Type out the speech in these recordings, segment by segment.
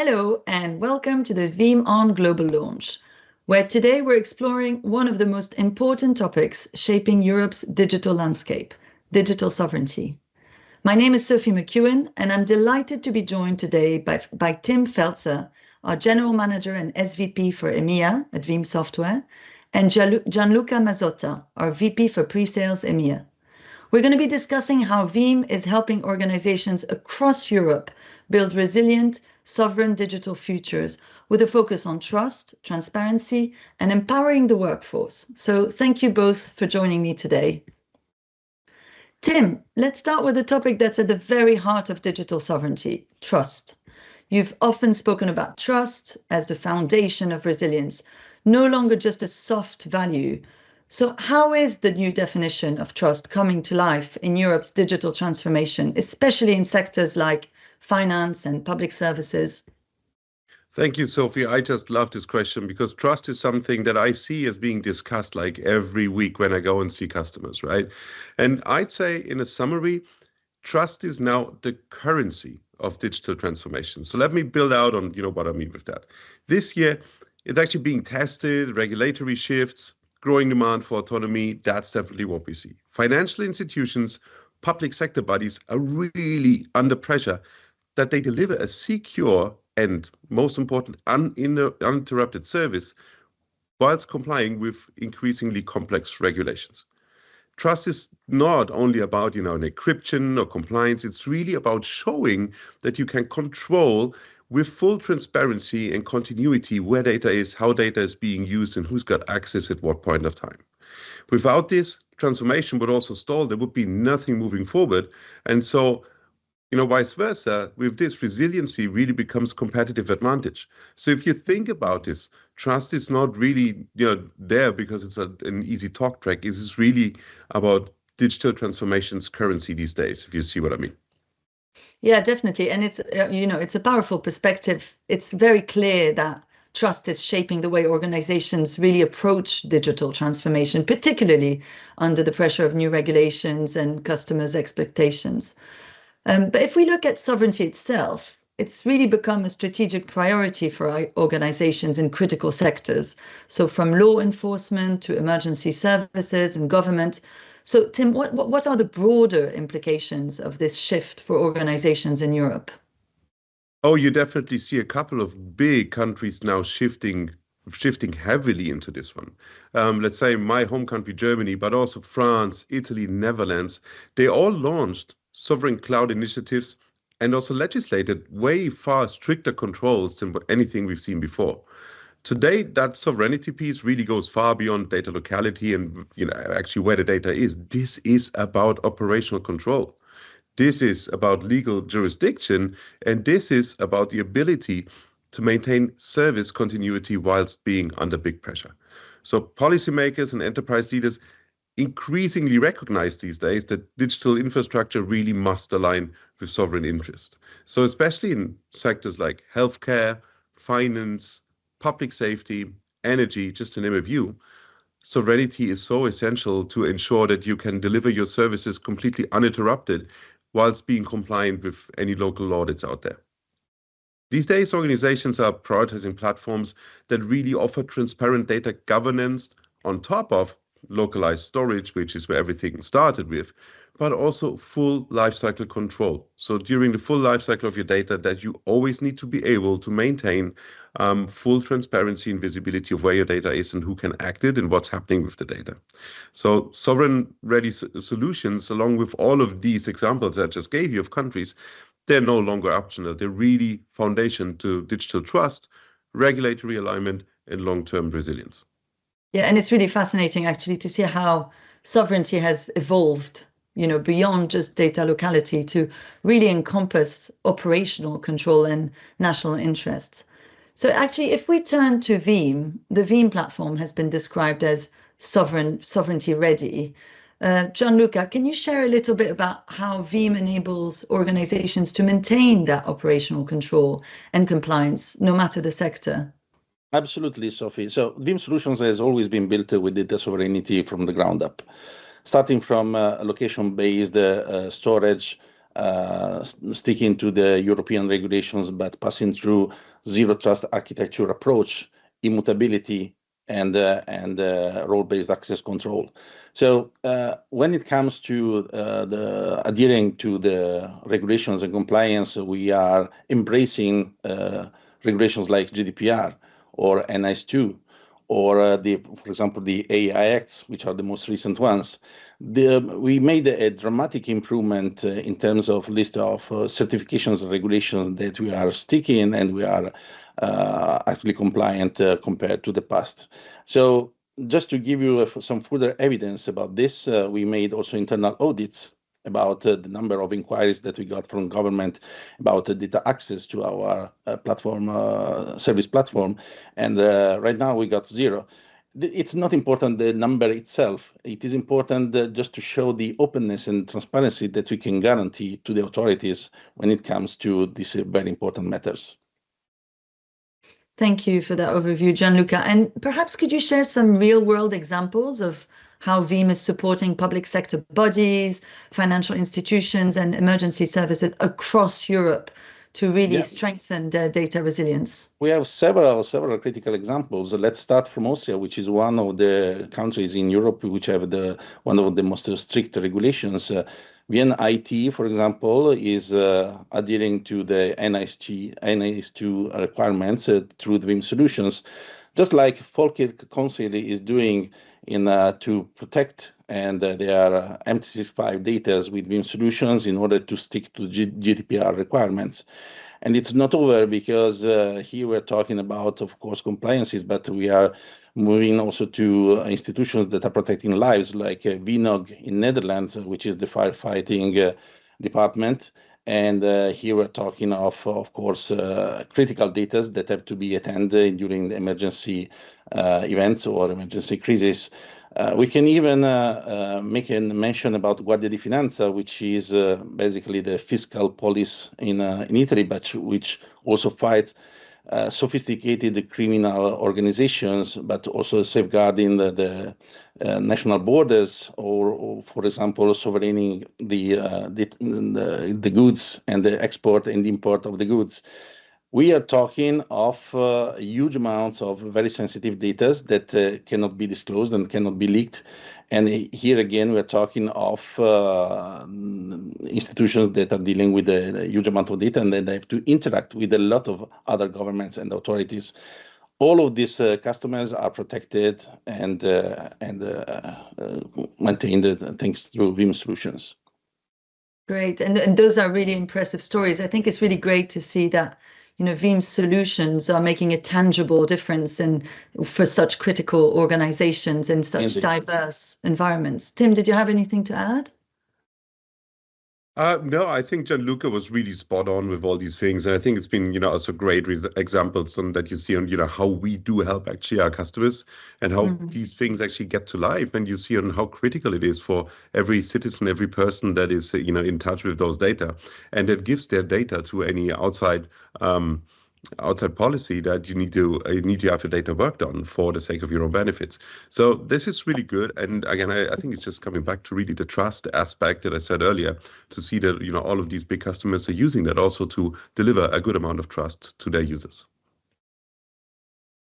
Hello and welcome to the Veeam On Global Launch, where today we're exploring one of the most important topics shaping Europe's digital landscape, digital sovereignty. My name is Sophie McEwen, and I'm delighted to be joined today by Tim Feltzer, our General Manager and SVP for EMEA at Veeam Software, and Gianluca Mazzotta, our VP for Pre-Sales EMEA. We're going to be discussing how Veeam is helping organizations across Europe build resilient, sovereign digital futures with a focus on trust, transparency, and empowering the workforce. So thank you both for joining me today. Tim, let's start with a topic that's at the very heart of digital sovereignty, trust. You've often spoken about trust as the foundation of resilience, no longer just a soft value. So how is the new definition of trust coming to life in Europe's digital transformation, especially in sectors like finance and public services? Thank you, Sophie. I just love this question because trust is something that I see as being discussed like every week when I go and see customers, right? And I'd say in a summary, trust is now the currency of digital transformation. So let me build out on what I mean with that. This year, it's actually being tested, regulatory shifts, growing demand for autonomy. That's definitely what we see. Financial institutions, public sector bodies are really under pressure that they deliver a secure and, most important, uninterrupted service whilst complying with increasingly complex regulations. Trust is not only about an encryption or compliance. It's really about showing that you can control with full transparency and continuity where data is, how data is being used, and who's got access at what point of time. Without this, transformation would also stall. There would be nothing moving forward. And so, vice versa, with this, resiliency really becomes competitive advantage. So if you think about this, trust is not really there because it's an easy talk track. It is really about digital transformation's currency these days, if you see what I mean. Yeah, definitely. And it's, it's a powerful perspective. It's very clear that trust is shaping the way organizations really approach digital transformation, particularly under the pressure of new regulations and customers' expectations. But if we look at sovereignty itself, it's really become a strategic priority for organizations in critical sectors. So from law enforcement to emergency services and government. So Tim, what are the broader implications of this shift for organizations in Europe? Oh, you definitely see a couple of big countries now shifting heavily into this one. Let's say my home country, Germany, but also France, Italy, Netherlands, they all launched sovereign cloud initiatives and also legislated way far stricter controls than anything we've seen before. Today, that sovereignty piece really goes far beyond data locality and actually where the data is. This is about operational control. This is about legal jurisdiction, and this is about the ability to maintain service continuity whilst being under big pressure. So policymakers and enterprise leaders increasingly recognize these days that digital infrastructure really must align with sovereign interest. So especially in sectors like healthcare, finance, public safety, energy, just to name a few, sovereignty is so essential to ensure that you can deliver your services completely uninterrupted whilst being compliant with any local law that's out there. These days, organizations are prioritizing platforms that really offer transparent data governance on top of localized storage, which is where everything started with, but also full lifecycle control. So during the full lifecycle of your data, that you always need to be able to maintain full transparency and visibility of where your data is and who can act it and what's happening with the data. So sovereign-ready solutions, along with all of these examples I just gave you of countries, they're no longer optional. They're really foundation to digital trust, regulatory alignment, and long-term resilience. Yeah, and it's really fascinating actually to see how sovereignty has evolved, beyond just data locality to really encompass operational control and national interests. So actually, if we turn to Veeam, the Veeam platform has been described as sovereignty ready. Gianluca, can you share a little bit about how Veeam enables organizations to maintain that operational control and compliance, no matter the sector? Absolutely, Sophie. So Veeam Solutions has always been built with data sovereignty from the ground up, starting from location-based storage, sticking to the European regulations, but passing through zero trust architecture approach, immutability, and role-based access control. So when it comes to the adhering to the regulations and compliance, we are embracing regulations like GDPR or NIS2 or for example, the AI Acts, which are the most recent ones. We made a dramatic improvement in terms of list of certifications and regulations that we are sticking, and we are actually compliant compared to the past. So just to give you some further evidence about this, we made also internal audits about the number of inquiries that we got from government about data access to our platform, service platform. And right now we got 0. It's not important the number itself. It is important just to show the openness and transparency that we can guarantee to the authorities when it comes to these very important matters. Thank you for that overview, Gianluca. And perhaps could you share some real-world examples of how Veeam is supporting public sector bodies, financial institutions, and emergency services across Europe to really strengthen their data resilience? We have several critical examples. Let's start from Austria, which is one of the countries in Europe which have one of the most strict regulations. Vienna IT, for example, is adhering to the NIS2 requirements through the Veeam solutions, just like Falkirk Council is doing to protect and their M365 data with Veeam solutions in order to stick to GDPR requirements. And it's not over, because here we're talking about, of course, compliances, but we are moving also to institutions that are protecting lives, like VNOG in Netherlands, which is the firefighting department. And here we're talking of course, critical data that have to be attended during the emergency events or emergency crises. We can even make a mention about Guardia di Finanza, which is basically the fiscal police in Italy, but which also fights sophisticated criminal organizations, but also safeguarding the national borders, or for example, sovereigning the goods and the export and import of the goods. We are talking of huge amounts of very sensitive data that cannot be disclosed and cannot be leaked. And here again, we're talking of institutions that are dealing with a huge amount of data, and then they have to interact with a lot of other governments and authorities. All of these customers are protected and maintained thanks to Veeam solutions. Great, and those are really impressive stories. I think it's really great to see that Veeam solutions are making a tangible difference for such critical organizations in such diverse environments. Tim, did you have anything to add? No, I think Gianluca was really spot on with all these things. And I think it's been, also great examples that you see on, how we do help actually our customers and how these things actually get to life. And you see on how critical it is for every citizen, every person that is, in touch with those data, and that gives their data to any outside policy that you need to have your data worked on for the sake of your own benefits. So this is really good. And again, I think it's just coming back to really the trust aspect that I said earlier, to see that, all of these big customers are using that also to deliver a good amount of trust to their users.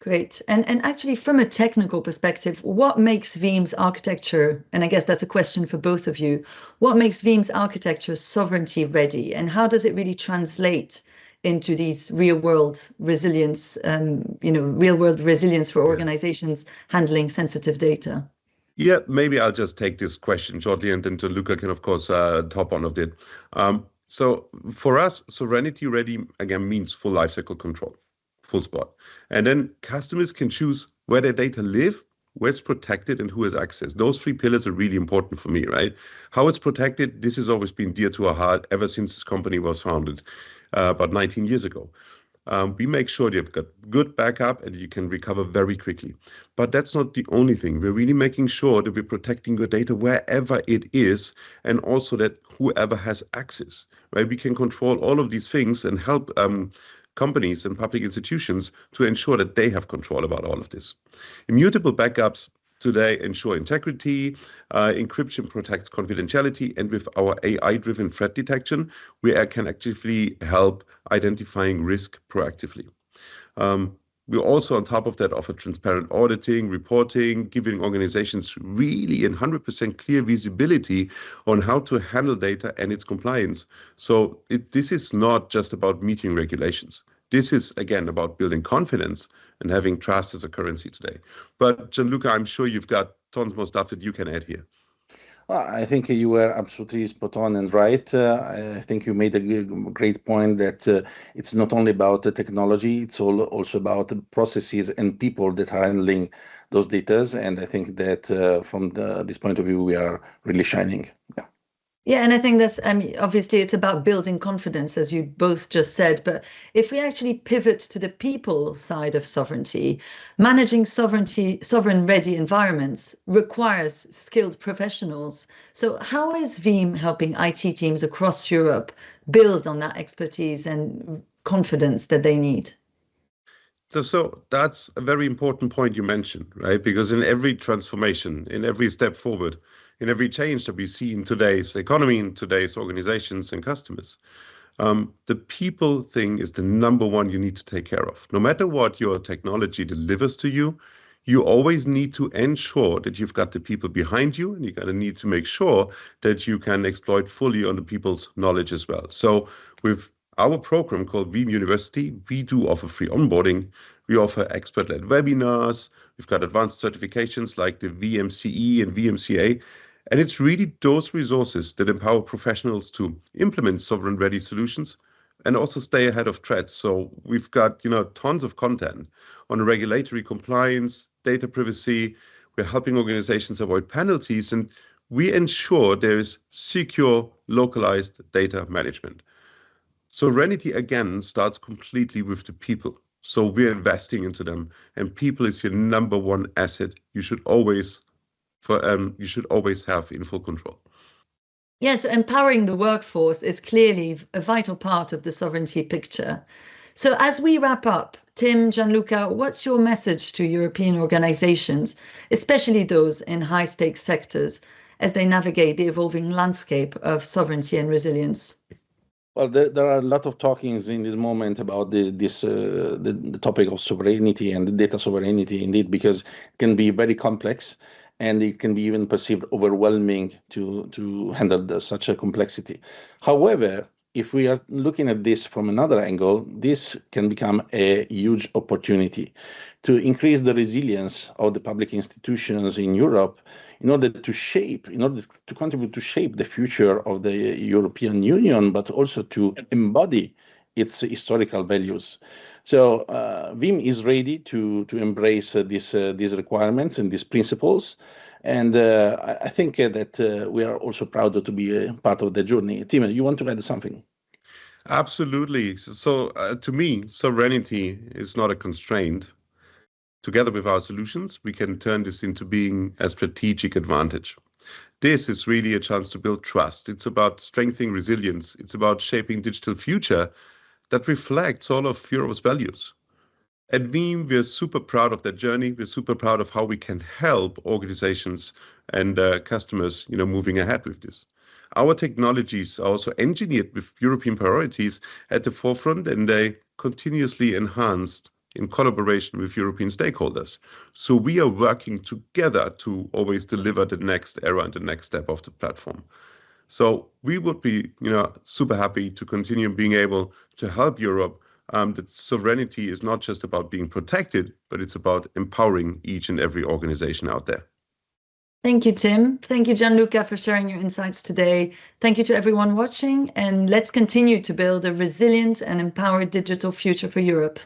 Great. And actually, from a technical perspective, what makes Veeam's architecture, and I guess that's a question for both of you, what makes Veeam's architecture sovereignty ready, and how does it really translate into these real-world resilience, real-world resilience for organizations handling sensitive data? Yeah, maybe I'll just take this question shortly, and then Gianluca can, of course, top on of it. So for us, sovereignty ready, again, means full lifecycle control, full spot. And then customers can choose where their data live, where it's protected, and who has access. Those 3 pillars are really important for me, right? How it's protected, this has always been dear to our heart ever since this company was founded about 19 years ago. We make sure you've got good backup and you can recover very quickly. But that's not the only thing. We're really making sure that we're protecting your data wherever it is, and also that whoever has access, right? We can control all of these things and help companies and public institutions to ensure that they have control about all of this. Immutable backups today ensure integrity, encryption protects confidentiality, and with our AI-driven threat detection, we can actively help identifying risk proactively. We also, on top of that, offer transparent auditing, reporting, giving organizations really 100% clear visibility on how to handle data and its compliance. So this is not just about meeting regulations. This is, again, about building confidence and having trust as a currency today. But Gianluca, I'm sure you've got tons more stuff that you can add here. I think you were absolutely spot on and right. I think you made a great point that it's not only about the technology, it's also about the processes and people that are handling those data. And I think that from this point of view, we are really shining. Yeah. Yeah, and I think that's, obviously it's about building confidence, as you both just said. But if we actually pivot to the people side of sovereignty, managing sovereign-ready environments requires skilled professionals. So how is Veeam helping IT teams across Europe build on that expertise and confidence that they need? So that's a very important point you mentioned, right? Because in every transformation, in every step forward, in every change that we see in today's economy, in today's organizations and customers, the people thing is the number one you need to take care of. No matter what your technology delivers to you, you always need to ensure that you've got the people behind you, and you're going to need to make sure that you can exploit fully on the people's knowledge as well. So with our program called Veeam University, we do offer free onboarding. We offer expert-led webinars. We've got advanced certifications like the VMCE and VMCA. And it's really those resources that empower professionals to implement sovereign-ready solutions and also stay ahead of threats. So we've got, tons of content on regulatory compliance, data privacy. We're helping organizations avoid penalties, and we ensure there is secure, localized data management. Sovereignty, again, starts completely with the people. So we're investing into them, and people is your number one asset. You should always have in full control. Yes, empowering the workforce is clearly a vital part of the sovereignty picture. So as we wrap up, Tim, Gianluca, what's your message to European organizations, especially those in high-stakes sectors, as they navigate the evolving landscape of sovereignty and resilience? Well, there are a lot of talkings in this moment about the topic of sovereignty and data sovereignty, indeed, because it can be very complex and it can be even perceived overwhelming to handle such a complexity. However, if we are looking at this from another angle, this can become a huge opportunity to increase the resilience of the public institutions in Europe in order to contribute to shape the future of the European Union, but also to embody its historical values. So Veeam is ready to embrace these requirements and these principles. And I think that we are also proud to be a part of the journey. Tim, you want to add something? Absolutely. So to me, sovereignty is not a constraint. Together with our solutions, we can turn this into being a strategic advantage. This is really a chance to build trust. It's about strengthening resilience. It's about shaping digital future that reflects all of Europe's values. At Veeam, we're super proud of that journey. We're super proud of how we can help organizations and customers, moving ahead with this. Our technologies are also engineered with European priorities at the forefront, and they continuously enhanced in collaboration with European stakeholders. So we are working together to always deliver the next era and the next step of the platform. So we would be, super happy to continue being able to help Europe. That sovereignty is not just about being protected, but it's about empowering each and every organization out there. Thank you, Tim. Thank you, Gianluca, for sharing your insights today. Thank you to everyone watching, and let's continue to build a resilient and empowered digital future for Europe.